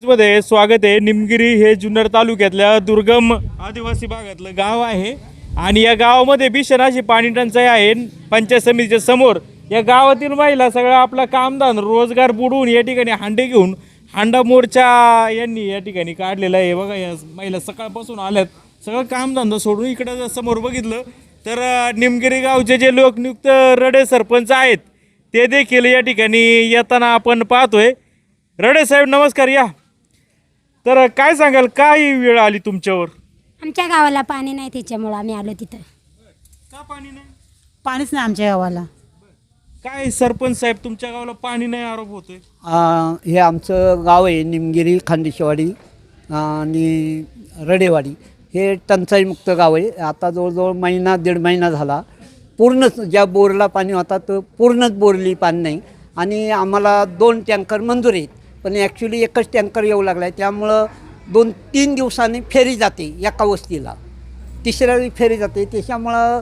मध्ये स्वागत आहे। निमगिरी हे जुन्नर तालुक्यातल्या दुर्गम आदिवासी भागातलं गाव आहे आणि या गावामध्ये भीषण अशी पाणी टंचाई आहे। पंचायत समितीच्या समोर या गावातील महिला सगळं आपला कामधान रोजगार बुडवून या ठिकाणी हांडे घेऊन हांडा मोर्चा यांनी या ठिकाणी काढलेला आहे। बघा या महिला सकाळपासून आल्यात, सगळं कामधंदा सोडून इकडे समोर बघितलं तर निमगिरी गावचे जे लोकनियुक्त रडे सरपंच आहेत ते देखील या ठिकाणी येताना आपण पाहतोय। रडे साहेब नमस्कार, या। तर काय सांगाल, काय वेळ आली तुमच्यावर? आमच्या गावाला पाणी नाही, त्याच्यामुळे आम्ही आलो तिथं। का पाणी नाही? पाणीच नाही आमच्या गावाला। काय सरपंच साहेब तुमच्या गावाला पाणी नाही आरोप होतोय? हे आमचं गाव आहे निमगिरी, खांडेशवाडी आणि रडेवाडी। हे टंचाईमुक्त गाव आहे। आता जवळजवळ महिना दीड महिना झाला पूर्णच ज्या बोरला पाणी होता तर पूर्णच बोरली पाणी नाही आणि आम्हाला 2 टँकर मंजूर आहेत, पण ॲक्च्युली एकच टँकर येऊ लागला आहे। त्यामुळं 2-3 दिवसांनी फेरी जाते एका वस्तीला, तिसऱ्या वेळी फेरी जाते। त्याच्यामुळं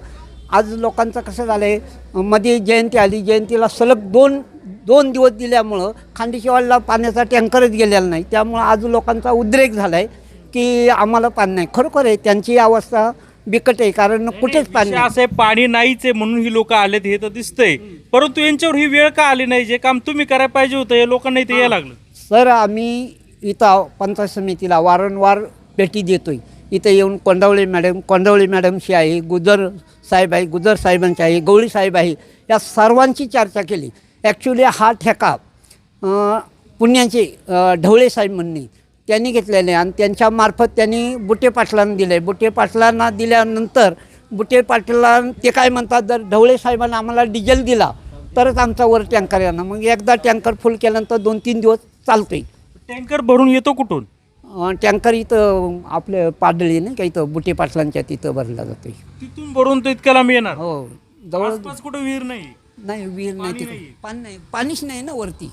आज लोकांचं कसं झालं आहे, मध्ये जयंती आली, जयंतीला सलग दोन दिवस दिल्यामुळं खांडेशवाडीला पाण्याचा टँकरच गेलेला नाही। त्यामुळं आज लोकांचा उद्रेक झाला आहे की आम्हाला पाणी नाही। खरोखर आहे त्यांची अवस्था बिकट आहे, कारण कुठेच पाणी नाही। असं पाणी नाहीच आहे म्हणून ही लोक आलेत हे तर दिसतंय, परंतु यांच्यावर ही वेळ का आली नाही? जे काम तुम्ही करायला पाहिजे होतं हे लोकांना इथे यायला लागलं। सर, आम्ही इथं पंचायत समितीला वारंवार भेटी देतोय। इथं येऊन कोंडावळे मॅडमशी आहे, गुजर साहेब आहे, गुजर साहेबांची आहे, गवळी साहेब आहे, या सर्वांची चर्चा केली। ॲक्च्युली हा ठेका पुण्याचे ढवळे साहेब म्हणणे त्यांनी घेतलेले आणि त्यांच्यामार्फत त्यांनी बुटे पाटलांना दिले। बुटे पाटलांना दिल्यानंतर बुटे पाटला ते काय म्हणतात, जर ढवळे साहेबांना आम्हाला डिझेल दिला तरच आमचा वर टँकर येणार। मग एकदा टँकर फुल केल्यानंतर 2-3 दिवस चालतोय। टँकर भरून येतो कुठून? टँकर इथं आपल्या पाडळी नाही का, इथं बुटे पाटलांच्या तिथं भरला जातोय। तिथून भरून तर इतक्याला मी येणार? हो, जवळ आसपास कुठं विहीर नाही? नाही, विहीर नाही तिकडे, पाणी नाही, पाणीच नाही ना वरती।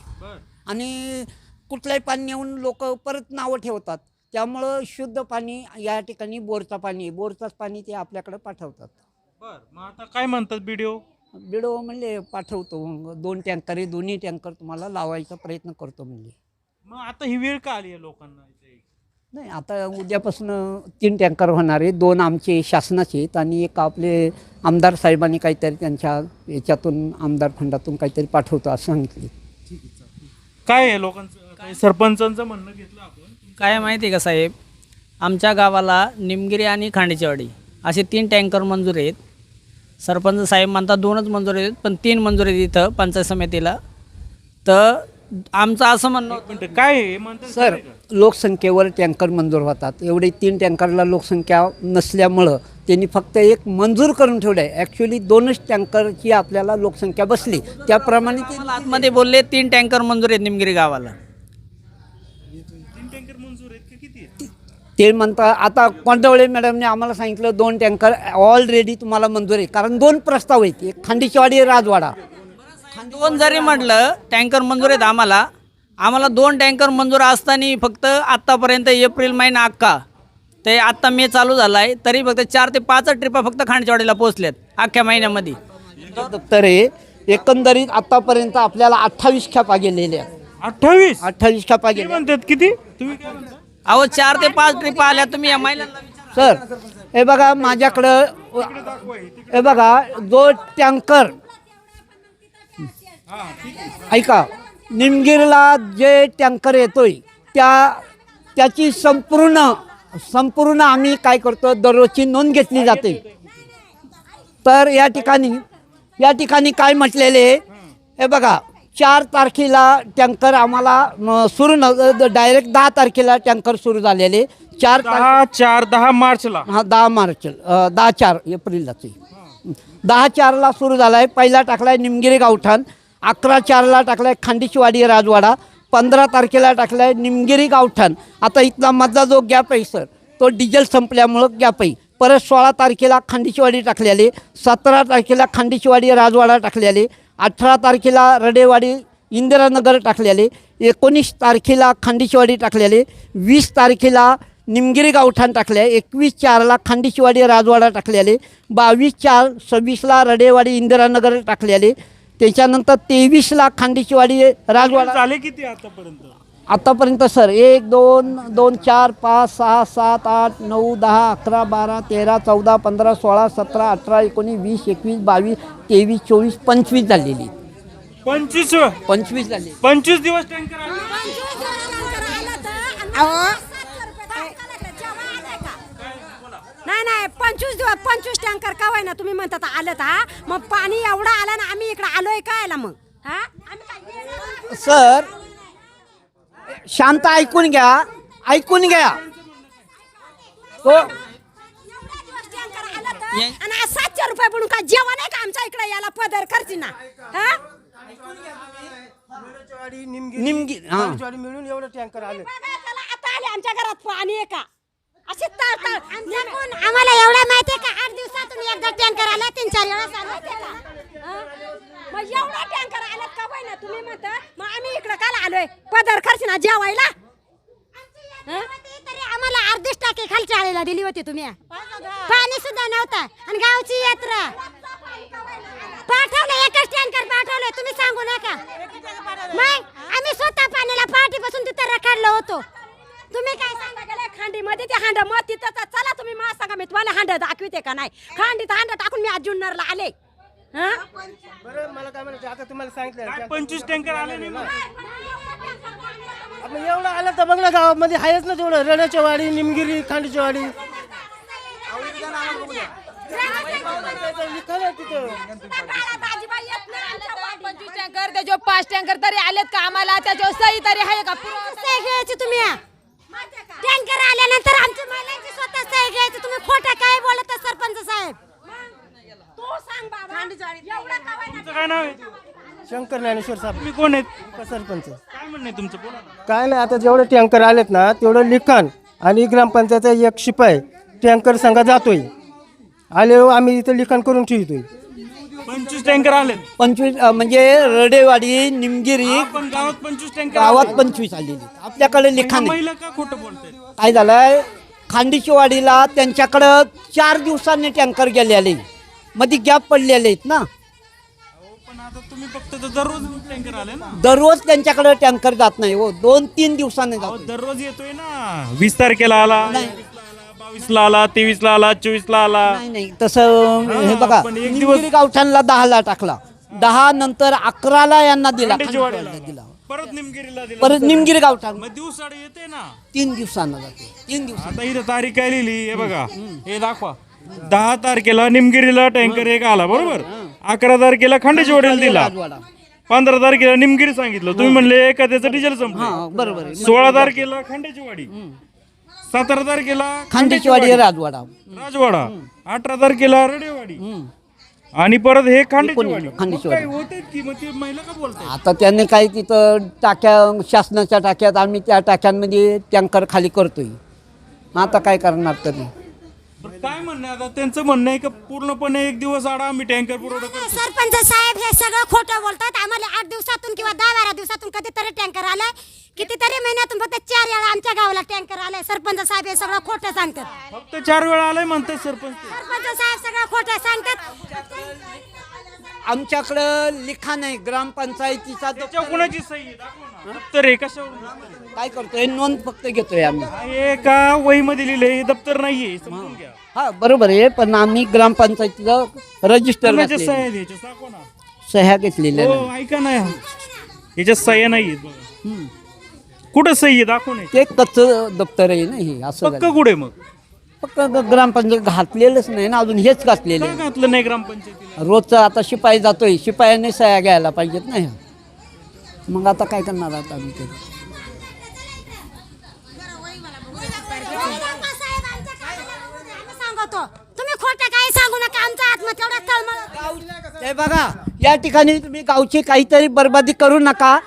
आणि कुठलंही पाणी नेऊन लोक परत नावं ठेवतात, त्यामुळं शुद्ध पाणी या ठिकाणी बोरचं पाणी ते आपल्याकडे पाठवतात। मग आता काय म्हणतात बिडो म्हणले पाठवतो, 2 टँकर आहे, दोन्ही टँकर तुम्हाला लावायचा प्रयत्न करतो म्हणले। मग आता ही वेळ का आली आहे लोकांना? नाही, आता उद्यापासून 3 टँकर होणार आहे। 2 आमचे शासनाचे आहेत आणि एक आपले आमदार साहेबांनी काहीतरी त्यांच्या याच्यातून आमदार फंडातून काहीतरी पाठवतो असं सांगितले। काय आहे लोकांचं, सरपंचांचं म्हणणं घेतलं आपण? काय माहिती आहे का साहेब, आमच्या गावाला निमगिरी आणि खांडेचवाडी असे 3 टँकर मंजूर आहेत। सरपंच साहेब म्हणतात 2च मंजूर आहेत, पण 3 मंजूर आहेत इथं पंचायत समितीला। तर आमचं असं म्हणणं होतं, काय म्हणतात सर, लोकसंख्येवर टँकर मंजूर होतात। एवढे 3 टँकरला लोकसंख्या नसल्यामुळं त्यांनी फक्त एक मंजूर करून ठेवलं आहे। ॲक्च्युली 2च टँकरची आपल्याला लोकसंख्या बसली, त्याप्रमाणे ते मला आतमध्ये बोलले 3 टँकर मंजूर आहेत निमगिरी गावाला। 3 टँकर मंजूर आहेत की किती आहेत? ते म्हणतात, आता कोंडावळे मॅडमने आम्हाला सांगितलं 2 टँकर ऑलरेडी तुम्हाला मंजूर आहे, कारण 2 प्रस्ताव आहेत, एक खांडेशवाडी राजवाडा। 2 जरी म्हटलं टँकर मंजूर आहेत आम्हाला 2 टँकर मंजूर असताना फक्त आत्तापर्यंत एप्रिल महिना अख्खा ते आत्ता मे चालू झाला आहे, तरी फक्त 4 ते 5 ट्रिपा फक्त खांडेचवाडीला पोहोचल्यात अख्ख्या महिन्यामध्ये। दप्तर आहे, एकंदरीत आतापर्यंत आपल्याला 28 खेपा गेलेल्या। 28 खेपा गेल्या म्हणतात किती? तुम्ही काय म्हणता? अहो 4 ते 5 ट्रिपा आल्या, तुम्ही या महिलांना विचारा। सर, हे बघा माझ्याकडं, हे बघा जो टँकर, ऐका, निमगिरीला जे टँकर येतोय त्याची संपूर्ण आम्ही काय करतो, दररोजची नोंद घेतली जाते। तर या ठिकाणी काय म्हटलेले, हे बघा 4 तारखेला टँकर आम्हाला सुरू, डायरेक्ट 10 तारखेला टँकर सुरू झालेले। 10 मार्चला, हां 10 एप्रिललाच 10/4ला सुरू झाला आहे। पहिला टाकला आहे निमगिरी गावठाण, 11/4ला टाकला आहे खांडेशवाडी राजवाडा, 15 तारखेला टाकला आहे निमगिरी गावठाण। आता इथला मधला जो गॅप आहे सर, तो डिझेल संपल्यामुळं गॅप आहे। परत 16 तारखेला खांडेशवाडी टाकलेले, 17 तारखेला खांडेशवाडी राजवाडा टाकलेले, 18 तारखेला रडेवाडी इंदिरानगर टाकलेले, 19 तारखेला खांडेशवाडी टाकलेले, 20 तारखेला निमगिरी गावठाण टाकले, 21/4ला खांडेशवाडी राजवाडा टाकलेले, 22/4-26ला रडेवाडी इंदिरानगर टाकलेले, त्याच्यानंतर 23ला खांडेशवाडी राजवाडा झाले किती आतापर्यंत? आतापर्यंत सर 1 2 2 4 5 6 7 8 9 10 11 12 13 14 15 16 17 18 19 20 21 22 23 24 25 झालेली 25 झाली. 25 दिवस टँकर आले. नाही 25 टँकर का ना तुम्ही म्हणतात आलं हा मग पाणी एवढं आलं ना आम्ही इकडे आलोय काय मग हा सर शांत ऐकून घ्या तो आणि आज 700 रुपये म्हणून काय जेवण आहे का आमच्या इकडे याला पदर खर्ची ना हा निमगी हां मिळून एवढं टँकर आले त्याला आता आले आमच्या घरात पाणी आहे का असे तळतळ आम्हाला एवढं माहिती आहे का 8 दिवसातून एकदा टँकर आला 3-4 वेळा मग एवढा टँकर आला का ना तुम्ही म्हणता मग आम्ही इकडे काल आलोय पदर खर्च ना जेवायला तरी आम्हाला 30 टाके खालच्या आळीला दिली होती तुम्ही पाणी सुद्धा नव्हता आणि गावची यात्रा पाठवलं एकच टँकर पाठवलं तुम्ही सांगू नका मग आम्ही स्वतः पाण्याला पाठीपासून तिथं रखडलो होतो तुम्ही काय सांगा गेले खांडीमध्ये ते हांड मग तिथं चला तुम्ही मला सांगा मी तुम्हाला हांड दाखविते का नाही खांडीत हांड टाकून मी आज जुन्नरला आले हा बरं मला काय म्हणायचं आता तुम्हाला सांगितलं काय 25 टँकर आले नाही मग? आपण एवढं आलं तर बघ ना गावामध्ये आहेच ना तेवढं रण्याच्या वाडी निमगिरी खांडीची वाडी लिखाण आहे तिथं 25 टँकर त्याच्यावर 5 टँकर तरी आलेत का आम्हाला त्याच्यावर सही तरी आहे का सही घ्यायची तुम्ही टँकर आल्यानंतर आमच्या महिलांची स्वतः सही घ्यायची तुम्ही खोटं काय बोलत आहे सरपंच साहेब तो सांग बाबा एवढं का तुमचं काय नाव आहे? शंकर ज्ञानेश्वर साहेब तुम्ही कोण आहेत? सरपंच काय म्हणणं आहे तुमचं बोला ना. काय नाही आता जेवढे टँकर आलेत ना तेवढं लिखाण आणि ग्रामपंचायतचा एक शिपाई टँकर संघ जातोय आले आम्ही इथं लिखाण करून ठेवतोय 25 टँकर आले. 25 म्हणजे रडेवाडी निमगिरी पण गावात 25 टँकर गावात 25 आलेली आपल्याकडे लिखाण आहे. महिला का खोटं बोलते? काय झालंय खांडीची वाडीला त्यांच्याकडं 4 दिवसांनी टँकर गेलेले मध्ये गॅप पडलेले आहेत ना पण आता तुम्ही फक्त तर दररोज टँकर आले ना. दररोज त्यांच्याकडे टँकर जात नाही हो 2-3 दिवसांनी अहो, जातो दररोज येतोय ना 20 तारखेला आला 22 ला आला 23 ला आला 24 ला आला. नाही तसं हे बघा पण एक निमगिरी गावठाणला 10ला टाकला 10 नंतर 11ला यांना दिला खंडीची वाडीला. खांडेवाडीला दिला परत निमगिरीला दिला. परत निमगिरी गावठाण मग दिवसाड येते ना. 3 दिवसांना जाते 3 दिवस आता इथं तारीख काय लिहिली हे बघा हे दाखवा 10 तारखेला निमगिरीला टँकर एक आला बरोबर 11 तारखेला खंडीची वाडीला दिला राजवाडा 15 तारखेला निमगिरी सांगितलं तुम्ही म्हणले एखाद्याचं डिझेल संपलं हा बरोबर आहे. 16 तारखेला खंडीची वाडी 17 तारखेला खांडेची वाडी राजवाडा राजवाडा 18 तारखेला रडेवाडी आणि परत हे खांडेची वाडी. खांडेची मग काय वाडी. होते की मग ते महिला का बोलतात? आता त्यांनी काही तिथं टाक्या शासनाच्या टाक्यात आम्ही त्या टाक्यांमध्ये टँकर खाली करतोय आता काय करणार तरी बरं, काय म्हणणं आहे आता त्यांचं म्हणणं आहे की पूर्णपणे एक दिवस आडा आम्ही टँकर पुरवठा करतो. सरपंच साहेब हे सगळं खोटं बोलतात आम्हाला 8 दिवसातून किंवा 10-12 दिवसातून कधीतरी टँकर आलाय कितीतरी महिन्यातून फक्त 4 वेळा आमच्या गावाला टँकर आलाय सरपंच साहेब हे सगळं खोटं सांगतात फक्त 4 वेळा आलाय म्हणतात सरपंच ते. सरपंच साहेब सगळं खोटं सांगतात आमच्याकडं लिखाण आहे ग्रामपंचायतीचा त्याच्यावर कुणाची सही आहे? दाखवा ना. दप्तर आहे कशावर काय करतोय नोंद फक्त घेतोय आम्ही हे का वहीमध्ये लिहिले दप्तर नाहीये समजून घ्या. हा बरोबर आहे पण आम्ही ग्रामपंचायतीचं रजिस्टर कुणाच्या सह्या आहेत याच्यात? दाखवा ना. सह्या घेतलेल्या हो ऐका ना याच्यात सह्या नाही आहेत बघा कुठं सही आहे दाखव नाही ते कच्चं दप्तर आहे ना हे असं पक्क झालं. कुठे मग फक्त ग्रामपंचायत घातलेलंच नाही ना अजून हेच घातलेलं का आहे. घातलं नाही ग्रामपंचायतीला? रोजचं आता शिपाई जातोय शिपायाने सह्या घ्यायला पाहिजेत ना ह्या. मग आता काय करणार आता आम्ही ते सांगतो तुम्ही खोटं काही सांगू नका आमचा आत्मा तेवढा तळमळ ते बघा या ठिकाणी तुम्ही गावची काहीतरी बरबादी करू नका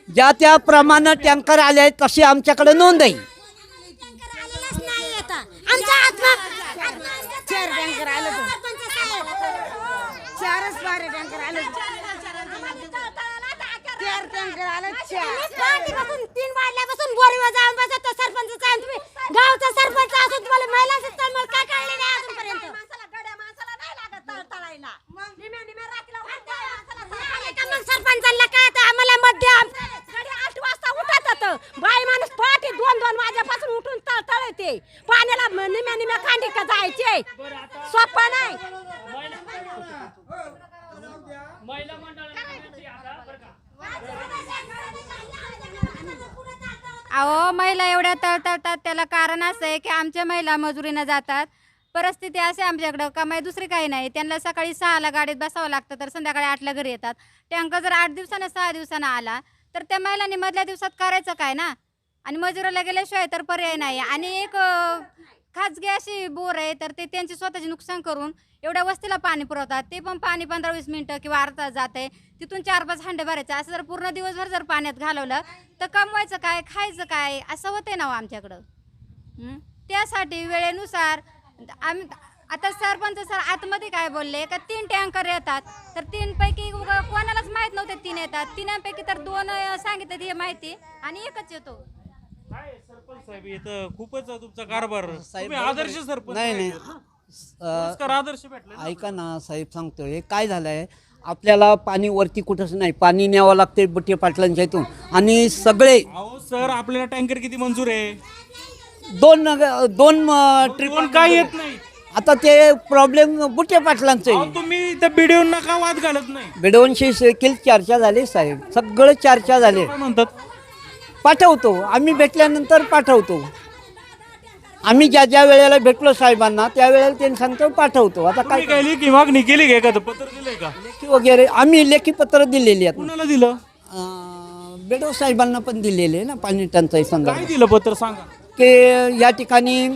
ज्या त्या प्रमाणे टँकर आले आहेत तशी आमच्याकडे नोंद आहे टँकर आलेलाच नाही आता आमचा आत्मा 4 टँकर आले चारच बारे टँकर आले 4 टँकर आले 4 3 वाजल्यापासून बोरीवर जाऊन बसत सरपंच साहेब तुम्ही गावचा सरपंच असून तुम्हाला महिलांचं तळमळ काय कळले नाही अजूनपर्यंत माणसाला नाही लागत तळतळायला निम्या रात्रीला मग सरपंचांना काय आम्हाला मत द्या 8 वाजता ते पाण्याला निम्या निम्या खांडी का जायचे सोपं नाही. अहो महिला एवढ्या तळतळतात त्याला कारण असं आहे की आमच्या महिला मजुरीनं जातात. परिस्थिती असे आमच्याकडं कमाई दुसरी काही नाही. त्यांना सकाळी 6ला गाडीत बसावं लागतं तर संध्याकाळी 8ला घरी येतात. टँकर जर 8 दिवसानं 6 दिवसानं आला तर त्या महिलांनी मधल्या दिवसात करायचं काय ना. आणि मजुराला गेल्याशिवाय तर पर्याय नाही. आणि एक खाजगी अशी बोर आहे तर ते त्यांचे स्वतःचे नुकसान करून एवढ्या वस्तीला पाणी पुरवतात. ते पण पाणी 15-20 मिनटं किंवा अर्धा तास जात आहे. तिथून 4-5 हांडे भरायचं. असं जर पूर्ण दिवसभर जर पाण्यात घालवलं तर कमवायचं काय खायचं काय असं होतंय ना हो आमच्याकडं. त्यासाठी वेळेनुसार आम्ही आता सरपंच सर आतमध्ये काय बोलले का 3 टँकर येतात तर 3 पैकी कोणालाच माहीत नव्हते 3 येतात. 3पैकी तर 2 सांगितलं ही माहिती आणि 1च येतो. काय सरपंच साहेब इथं खूपच तुमचा कारभार तुम्ही आदर्श सरपंच नाही आहे. पुरस्कार आदर्श भेटले ना. ऐका ना साहेब, सांगतोय काय झालं आहे, आपल्याला पाणी वरती कुठंच नाही, पाणी न्यावं लागते बुट्टे पाटलांच्या इथून. आणि सगळे अहो सर आपल्याला टँकर किती मंजूर आहे? दोन ट्रिप कोण काय येत नाही. आता ते प्रॉब्लेम बुट्टे पाटलांचे. अहो, तुम्ही त्या बीडीओंना का वाद घालत नाही? बेडवंशी देखील चर्चा झाली साहेब, सगळं चर्चा झाले. काय म्हणतात? पाठवतो आम्ही, भेटल्यानंतर पाठवतो आम्ही. ज्या ज्या वेळेला भेटलो साहेबांना त्या वेळेला त्यांनी सांगतो पाठवतो. आता काय तुम्ही काय लेखी मागणी केली का? एखादं पत्र दिलंय का? लेखी वगैरे आम्ही लेखी पत्र दिलेली आहेत. कुणाला दिलं? बेडो साहेबांना पण दिलेले ना पाणी टंचाई काय संदर्भात, दिलं पत्र सांगा. की या ठिकाणी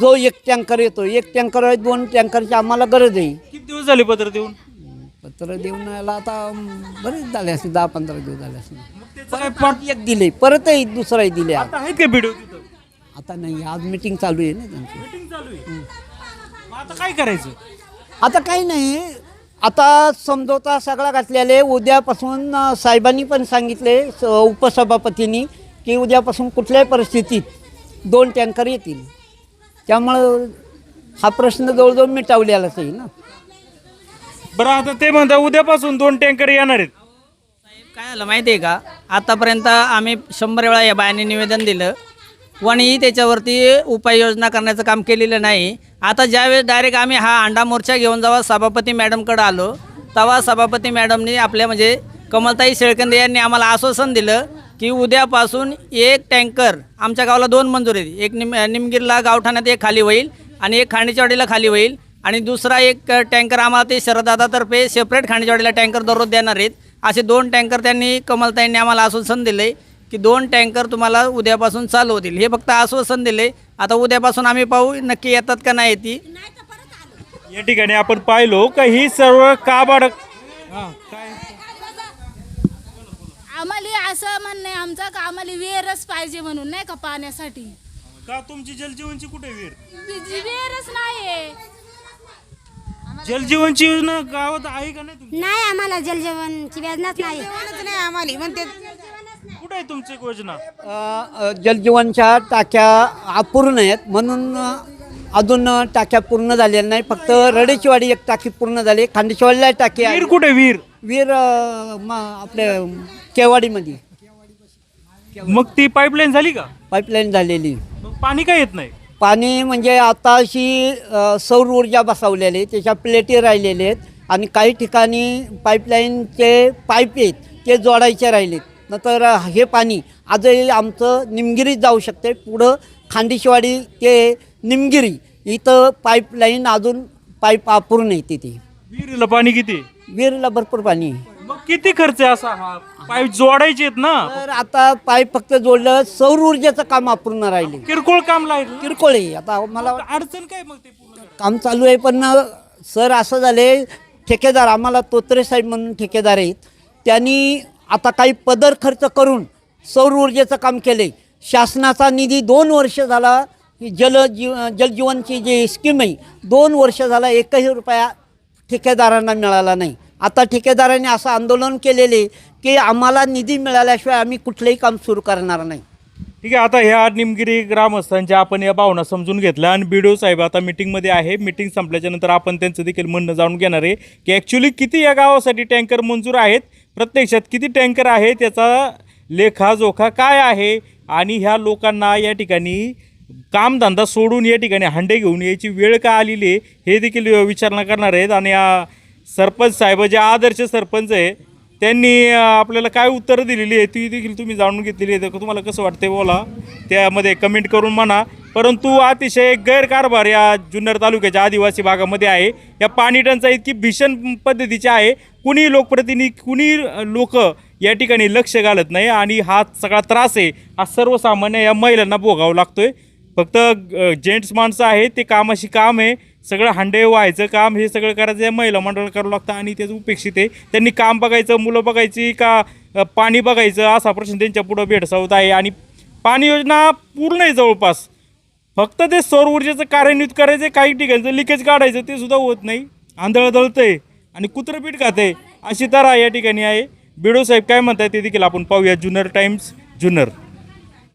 जो 1 टँकर येतो, 1 टँकर 2 टँकरची आम्हाला गरज आहे. किती दिवस झाले पत्र देऊन? पत्र देऊन यायला आता बरेच झाले असते, 10-15 दिवस झाले असते. मग त्याचं काय पाठ एक दिले, परतही दुसराही दिले. आता आहेत का बीडीओ तिथं? आता नाही, आज मीटिंग चालू आहे ना त्यांची. मीटिंग चालू आहे. मग आता काय करायचं? आता काही नाही, आता समजवता सगळा घातलेले. उद्यापासून साहेबांनी पण सांगितले उपसभापतींनी की उद्यापासून कुठल्याही परिस्थितीत 2 टँकर येतील. त्यामुळं हा प्रश्न जवळजवळ मिटावलेलाच आहे ना. बरं आता ते म्हणतात उद्यापासून 2 टँकर येणार आहेत. काय झालं माहिती आहे का, आतापर्यंत आम्ही 100 वेळा या बायांनी निवेदन दिलं कोणीही त्याच्यावरती उपाययोजना करण्याचं काम केलेलं नाही. आता ज्यावेळेस डायरेक्ट आम्ही हा अंडा मोर्चा घेऊन जेव्हा सभापती मॅडमकडे आलो तेव्हा सभापती मॅडमनी आपल्या म्हणजे कमलताई शेळकंदे यांनी आम्हाला आश्वासन दिलं की उद्यापासून 1 टँकर आमच्या गावाला 2 मंजूर आहेत. एक निमगिरला गावठाण्यात 1 खाली होईल आणि 1 खांडेचवाडीला खाली होईल आणि दुसरा 1 टँकर आम्हाला ते शरदादातर्फे सेपरेट खांडेचवाडीला टँकर दररोज देणार आहेत. असे 2 टँकर त्यांनी कमलताईंनी आम्हाला आश्वासन दिले की 2 टँकर तुम्हाला उद्यापासून चालू होतील. हे फक्त आश्वासन दिले. आता उद्यापासून आम्ही पाहू नक्की येतात का नाही येते. या ठिकाणी आपण पाहिलो का ही सर्व काबाड काय आम्हाला असं म्हणणं आहे आमचं का आम्हाला विहीरच पाहिजे म्हणून, नाही का, पाण्यासाठी. का तुमची जलजीवनची कुठे विहीर? विहीरच नाहीये. जलजीवनची योजना गावात आहे का नाही तुमची? नाही आम्हाला जलजीवनची योजनाच नाही. कुठे आहे तुमची योजना? जलजीवनच्या टाक्या अपूर्ण आहेत म्हणून अजून टाक्या पूर्ण झालेल्या नाही. फक्त रडेचीवाडी 1 टाकी पूर्ण झाली, खांडेचवाडीला टाकी आहे. विहीर कुठे विहीर? वीर आपल्या केवाडीमध्ये मग ती पाईपलाईन झाली का? पाईपलाईन झालेली. मग पाणी काय येत नाही? पाणी म्हणजे आता अशी सौर ऊर्जा बसवलेली आहे, त्याच्या प्लेटी राहिलेले आहेत आणि काही ठिकाणी पाईपलाईनचे पाईप आहेत ते जोडायचे राहिलेत. नंतर हे पाणी आजही आमचं निमगिरीत जाऊ शकते. पुढं खांडेशवाडी ते निमगिरी इथं पाईपलाईन अजून पाईप अपूर्ण आहे तिथे. विहिरीला पाणी किती? विहिरीला भरपूर पाणी आहे. मग किती खर्च आहे असा? हा पाईप जोडायचे आहेत ना. तर आता पाईप फक्त जोडलं, सौर ऊर्जेचं काम अपूर्ण राहिले, किरकोळ काम लागलं. किरकोळ आहे. आता मला अडचण काय मग ते पूर्ण करायला? काम चालू आहे पण सर असं झाले, ठेकेदार आम्हाला तोत्रे साहेब म्हणून ठेकेदार आहेत, त्यांनी आता काही पदर खर्च करून सौर ऊर्जेचं काम केले. शासनाचा निधी 2 वर्ष झाला, जलजीवनची जी स्कीम आहे 2 वर्ष झाला 1ही रुपया ठेकेदारांना मिळाला नाही. आता ठेकेदारांनी असं आंदोलन केलेले की आम्हाला निधी मिळाल्याशिवाय आम्ही कुठलंही काम सुरू करणार नाही. ठीक आहे, आता ह्या निमगिरी ग्रामस्थांच्या आपण या भावना समजून घेतल्या आणि बीडीओ साहेब आता मीटिंगमध्ये आहे. मीटिंग संपल्याच्यानंतर आपण त्यांचं देखील म्हणणं जाणून घेणार आहे की ॲक्च्युली किती या गावासाठी टँकर मंजूर आहेत, प्रत्यक्षात किती टँकर आहे, त्याचा लेखाजोखा काय आहे आणि ह्या लोकांना या ठिकाणी कामधंदा सोडून या ठिकाणी हांडे घेऊन यायची वेळ का आलेली आहे हे देखील विचारणा करणार आहेत. आणि सरपंच साहेब जे आदर्श सरपंच आहे त्यांनी आपल्याला काय उत्तरं दिलेली आहे ती देखील तुम्ही जाणून घेतलेली आहे. तर तुम्हाला कसं वाटते बोला, त्यामध्ये कमेंट करून म्हणा. परंतु अतिशय गैरकारभार या जुन्नर तालुक्याच्या आदिवासी भागामध्ये आहे. या पाणी टंचाई इतकी भीषण पद्धतीची आहे, कुणी लोकप्रतिनिधी कुणी लोक या ठिकाणी लक्ष घालत नाही. आणि हा सगळा त्रास आहे हा सर्वसामान्य या महिलांना भोगावं लागतोय. फक्त जेंट्स माणसं आहे ते कामाशी काम आहे, सगळं हांडे व्हायचं काम हे सगळं करायचं या महिला मंडळ करावं लागतं. आणि त्याचं उपेक्षित आहे. त्यांनी काम बघायचं, मुलं बघायची का पाणी बघायचं असा प्रश्न त्यांच्या पुढं भेडसावत आहे. आणि पाणी योजना पूर्ण आहे जवळपास, फक्त ते सौर ऊर्जेचं कार्यान्वित करायचं, काही ठिकाणचं लिकेज काढायचं ते सुद्धा होत नाही. आंधळ दळतंय आणि कुत्रपीठ खातंय अशी तऱ्हा या ठिकाणी आहे. बिडो साहेब काय म्हणतात ते देखील आपण पाहूया. जुन्नर टाइम्स जुन्नर.